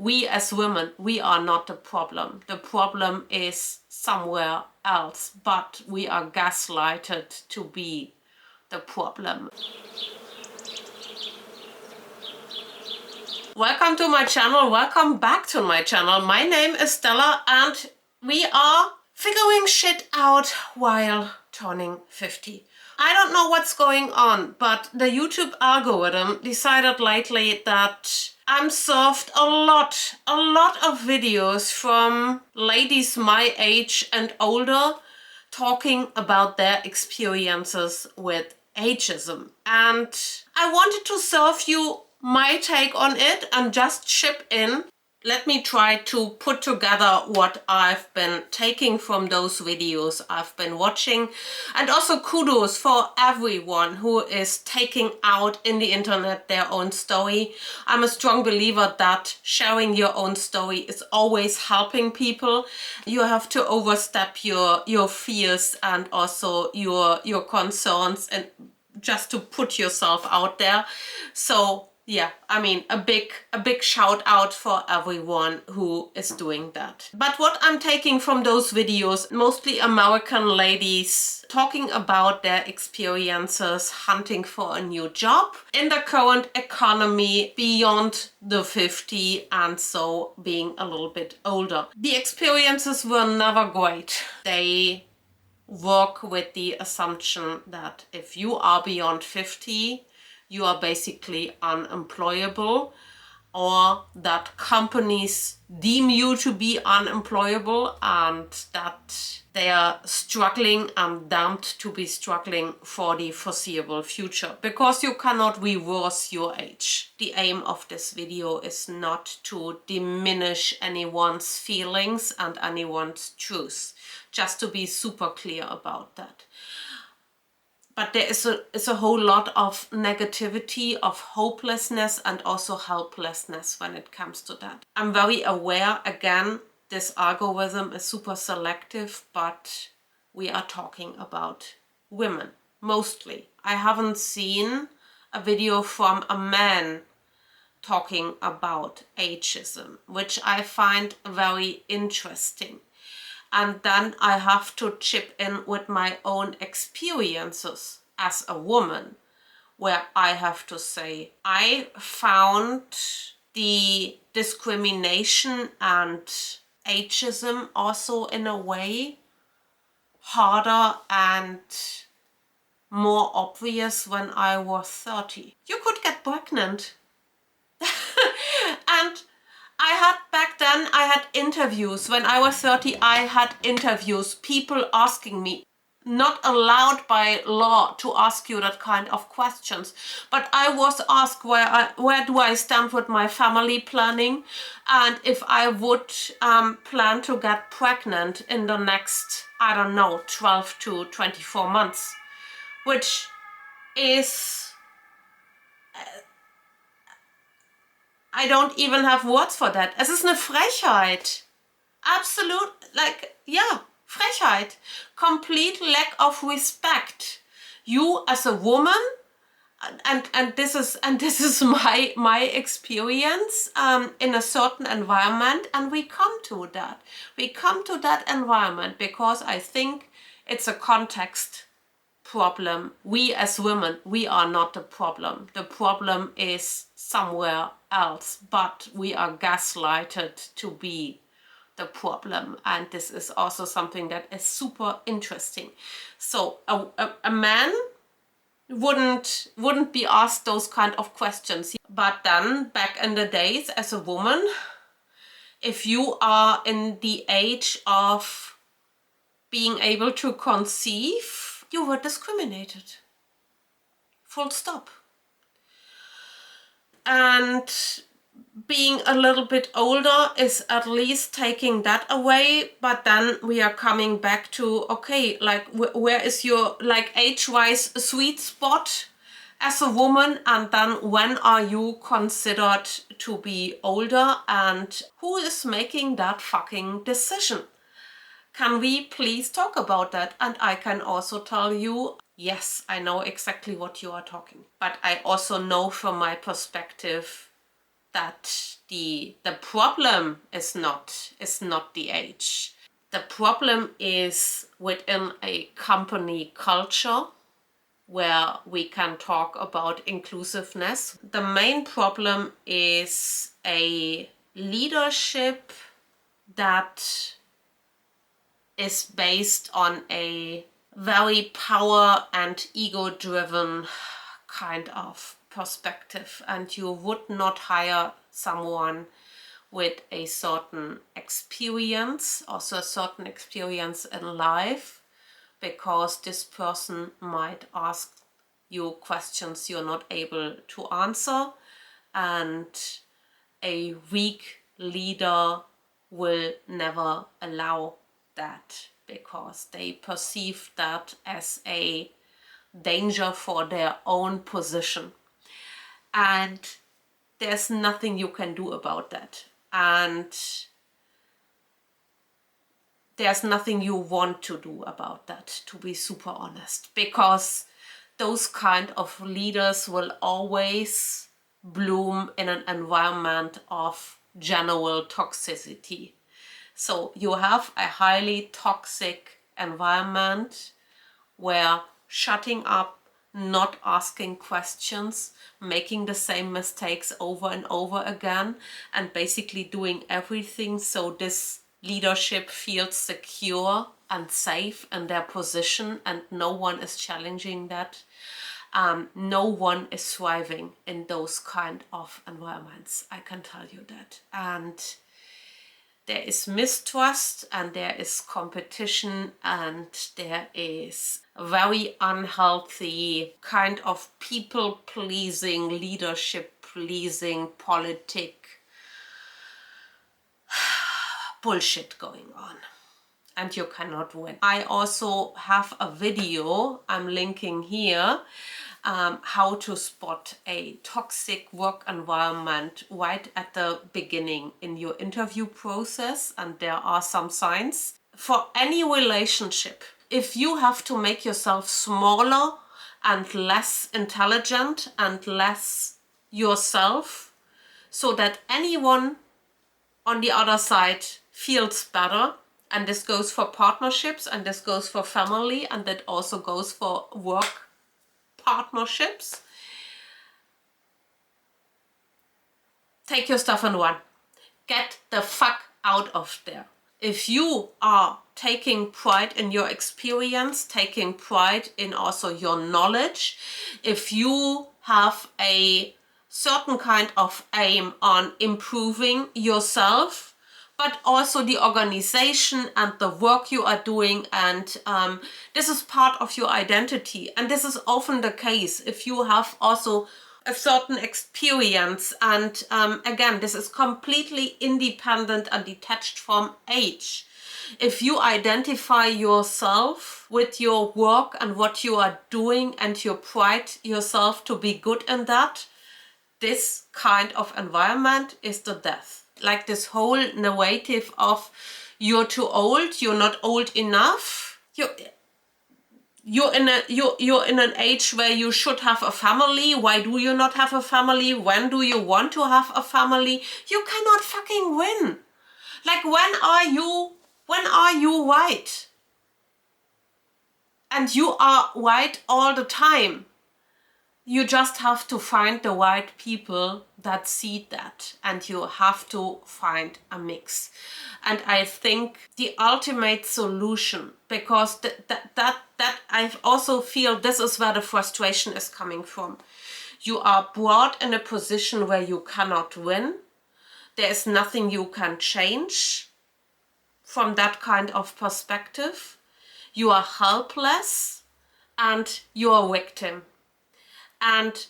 we as women, we are not the problem. The problem is somewhere else, but we are gaslighted to be the problem. Welcome to my channel, welcome back to my channel. My name is Stella and we are figuring shit out while turning 50. I don't know what's going on, but the YouTube algorithm decided lately that I'm served a lot of videos from ladies my age and older talking about their experiences with ageism. And I wanted to serve you my take on it and just chip in. Let me try to put together what I've been taking from those videos I've been watching. And also kudos for everyone who is taking out in the internet their own story. I'm a strong believer that sharing your own story is always helping people. You have to overstep your fears and also your concerns and just to put yourself out there. So yeah, I mean, a big shout out for everyone who is doing that. But what I'm taking from those videos, mostly American ladies talking about their experiences hunting for a new job in the current economy beyond the 50 and so being a little bit older. The experiences were never great. They work with the assumption that if you are beyond 50, you are basically unemployable, or that companies deem you to be unemployable and that they are struggling and damned to be struggling for the foreseeable future because you cannot reverse your age. The aim of this video is not to diminish anyone's feelings and anyone's truth, just to be super clear about that. But there is a whole lot of negativity, of hopelessness and also helplessness when it comes to that. I'm very aware, again, this algorithm is super selective, but we are talking about women, mostly. I haven't seen a video from a man talking about ageism, which I find very interesting. And then I have to chip in with my own experiences as a woman, where I have to say, I found the discrimination and ageism also in a way harder and more obvious when I was 30. You could get pregnant. And I had interviews. When I was 30, I had interviews, people asking me, not allowed by law to ask you that kind of questions, but I was asked where do I stand with my family planning and if I would plan to get pregnant in the next, I don't know, 12 to 24 months, which is... I don't even have words for that. Es ist eine Frechheit. Absolute, like, yeah, Frechheit. Complete lack of respect. You as a woman, and this is my experience in a certain environment, and we come to that. We come to that environment because I think it's a context problem. We as women, we are not the problem. The problem is somewhere else, but we are gaslighted to be the problem, and this is also something that is super interesting. So a man wouldn't be asked those kind of questions, but then back in the days as a woman, if you are in the age of being able to conceive, you were discriminated. Full stop. And being a little bit older is at least taking that away, but then we are coming back to, okay, like where is your like age-wise sweet spot as a woman, and then when are you considered to be older and who is making that fucking decision? Can we please talk about that? And I can also tell you, yes, I know exactly what you are talking. But I also know from my perspective that the problem is not the age. The problem is within a company culture where we can talk about inclusiveness. The main problem is a leadership that is based on a very power and ego-driven kind of perspective, and you would not hire someone with a certain experience, also a certain experience in life, because this person might ask you questions you're not able to answer, and a weak leader will never allow that because they perceive that as a danger for their own position. And there's nothing you can do about that. And there's nothing you want to do about that, to be super honest, because those kind of leaders will always bloom in an environment of general toxicity. So you have a highly toxic environment where shutting up, not asking questions, making the same mistakes over and over again, and basically doing everything so this leadership feels secure and safe in their position, and no one is challenging that. No one is thriving in those kind of environments, I can tell you that. And there is mistrust, and there is competition, and there is a very unhealthy kind of people-pleasing, leadership-pleasing, politic bullshit going on. And you cannot win. I also have a video I'm linking here, how to spot a toxic work environment right at the beginning in your interview process. And there are some signs. For any relationship, if you have to make yourself smaller and less intelligent and less yourself, so that anyone on the other side feels better, and this goes for partnerships, and this goes for family, and that also goes for work partnerships. Take your stuff and run. Get the fuck out of there. If you are taking pride in your experience, taking pride in also your knowledge, if you have a certain kind of aim on improving yourself, but also the organization and the work you are doing, and this is part of your identity. And this is often the case if you have also a certain experience, and again, this is completely independent and detached from age. If you identify yourself with your work and what you are doing, and you pride yourself to be good in that, this kind of environment is the death. Like this whole narrative of you're too old, you're not old enough, you're in an age where you should have a family. Why do you not have a family? When do you want to have a family? You cannot fucking win. Like, when are you right? And you are right all the time. You just have to find the right people that see that, and you have to find a mix. And I think the ultimate solution, because that I also feel this is where the frustration is coming from. You are brought in a position where you cannot win. There is nothing you can change from that kind of perspective. You are helpless and you are a victim. And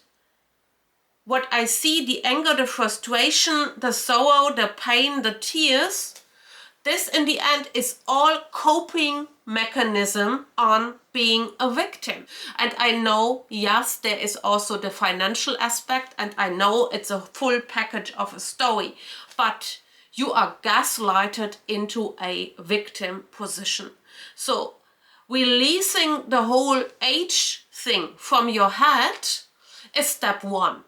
what I see, the anger, the frustration, the sorrow, the pain, the tears, this in the end is all coping mechanism on being a victim. And I know, yes, there is also the financial aspect, and I know it's a full package of a story, but you are gaslighted into a victim position. So releasing the whole age thing from your head is step one.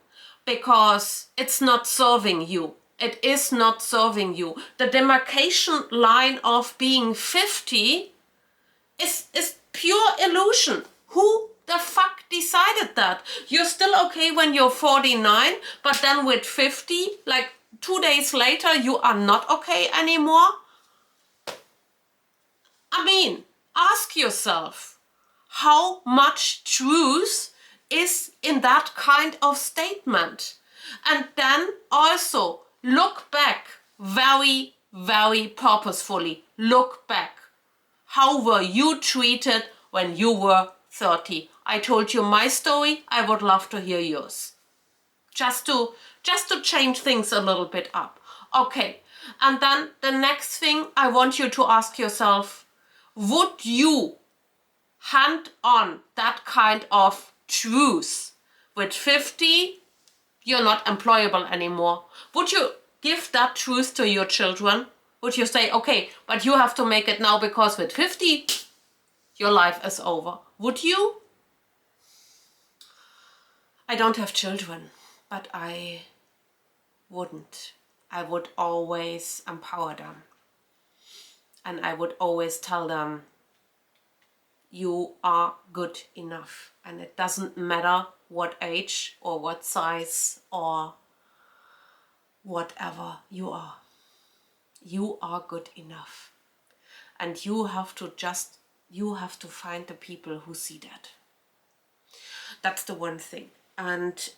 because it's not serving you. It is not serving you. The demarcation line of being 50 is pure illusion. Who the fuck decided that? You're still okay when you're 49, but then with 50, like 2 days later, you are not okay anymore? I mean, ask yourself, how much truth is in that kind of statement? And then also look back very, very purposefully. Look back. How were you treated when you were 30? I told you my story. I would love to hear yours. Just to change things a little bit up. Okay. And then the next thing I want you to ask yourself, would you hand on that kind of truth? With 50, you're not employable anymore. Would you give that truth to your children? Would you say, okay, but you have to make it now because with 50, your life is over? Would you? I don't have children, but I wouldn't. I would always empower them. And I would always tell them, you are good enough. And it doesn't matter what age or what size or whatever you are. You are good enough. And you have to find the people who see that. That's the one thing. And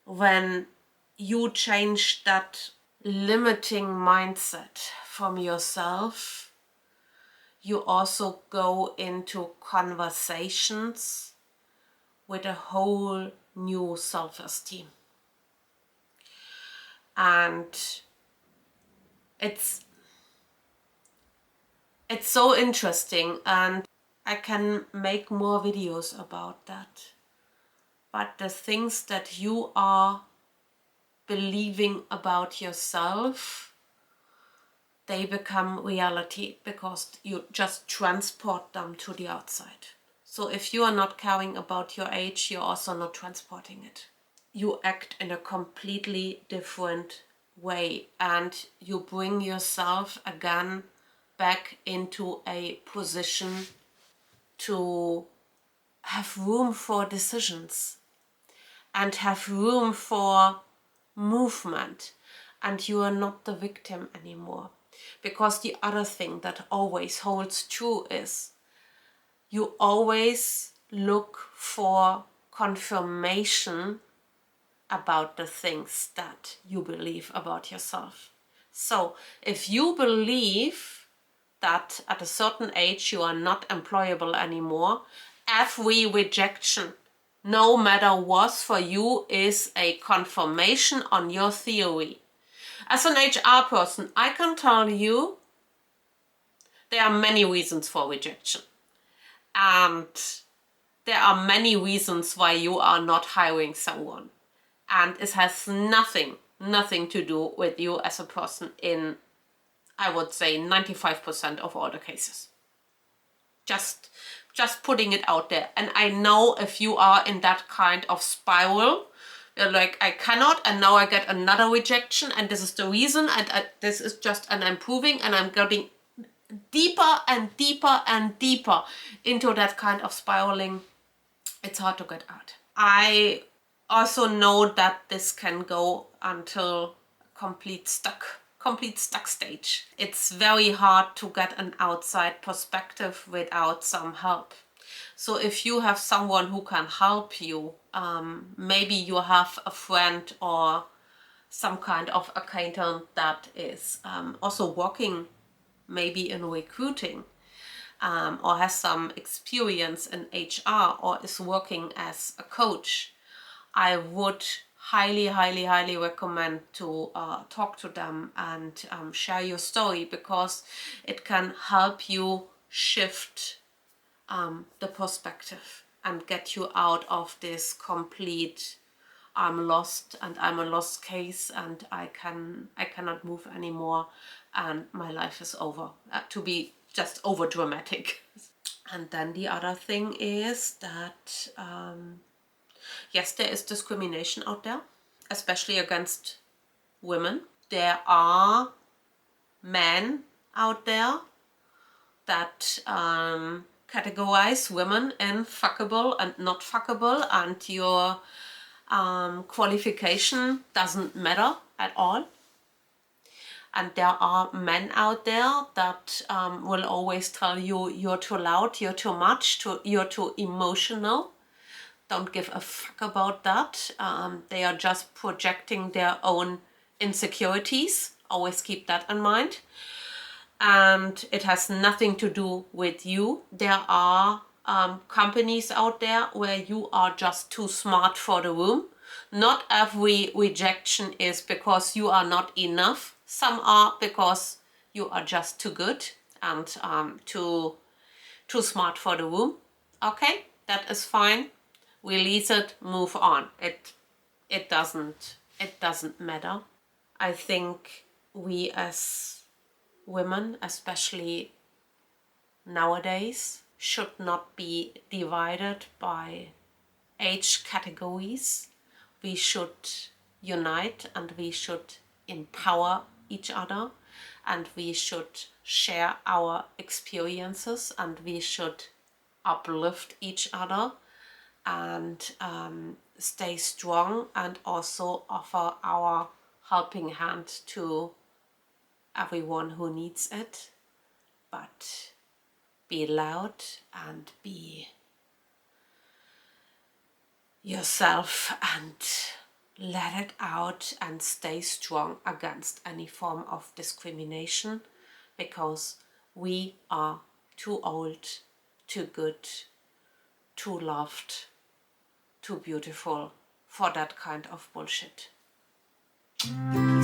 when you change that limiting mindset from yourself, you also go into conversations with a whole new self-esteem. And it's so interesting, and I can make more videos about that. But the things that you are believing about yourself, they become reality because you just transport them to the outside. So if you are not caring about your age, you're also not transporting it. You act in a completely different way, and you bring yourself again back into a position to have room for decisions and have room for movement, and you are not the victim anymore. Because the other thing that always holds true is you always look for confirmation about the things that you believe about yourself. So if you believe that at a certain age you are not employable anymore, every rejection, no matter what, for you is a confirmation on your theory. As an HR person, I can tell you there are many reasons for rejection. And there are many reasons why you are not hiring someone. And it has nothing to do with you as a person in, I would say, 95% of all the cases. Just putting it out there. And I know if you are in that kind of spiral, you're like, I cannot, and now I get another rejection, and this is the reason, and this is just, and I'm proving, and I'm getting deeper and deeper and deeper into that kind of spiraling. It's hard to get out. I also know that this can go until complete stuck stage. It's very hard to get an outside perspective without some help. So if you have someone who can help you, maybe you have a friend or some kind of accountant that is also working maybe in recruiting, or has some experience in HR, or is working as a coach, I would highly recommend to talk to them and share your story, because it can help you shift the perspective and get you out of this complete I'm lost and I'm a lost case and I cannot move anymore and my life is over, to be just over dramatic. And then the other thing is that Yes, there is discrimination out there, especially against women. There are men out there that categorize women in fuckable and not fuckable, and your qualification doesn't matter at all. And there are men out there that will always tell you you're too loud, you're too much, you're too emotional. Don't give a fuck about that. They are just projecting their own insecurities. Always keep that in mind. And it has nothing to do with you. There are companies out there where you are just too smart for the room. Not every rejection is because you are not enough. Some are because you are just too good and too smart for the room. Okay, that is fine. Release it, move on. It doesn't matter. I think we as women, especially nowadays, should not be divided by age categories. We should unite and we should empower each other, and we should share our experiences, and we should uplift each other and stay strong, and also offer our helping hand to everyone who needs it. But be loud and be yourself and let it out, and stay strong against any form of discrimination, because we are too old, too good, too loved, too beautiful for that kind of bullshit. Peace.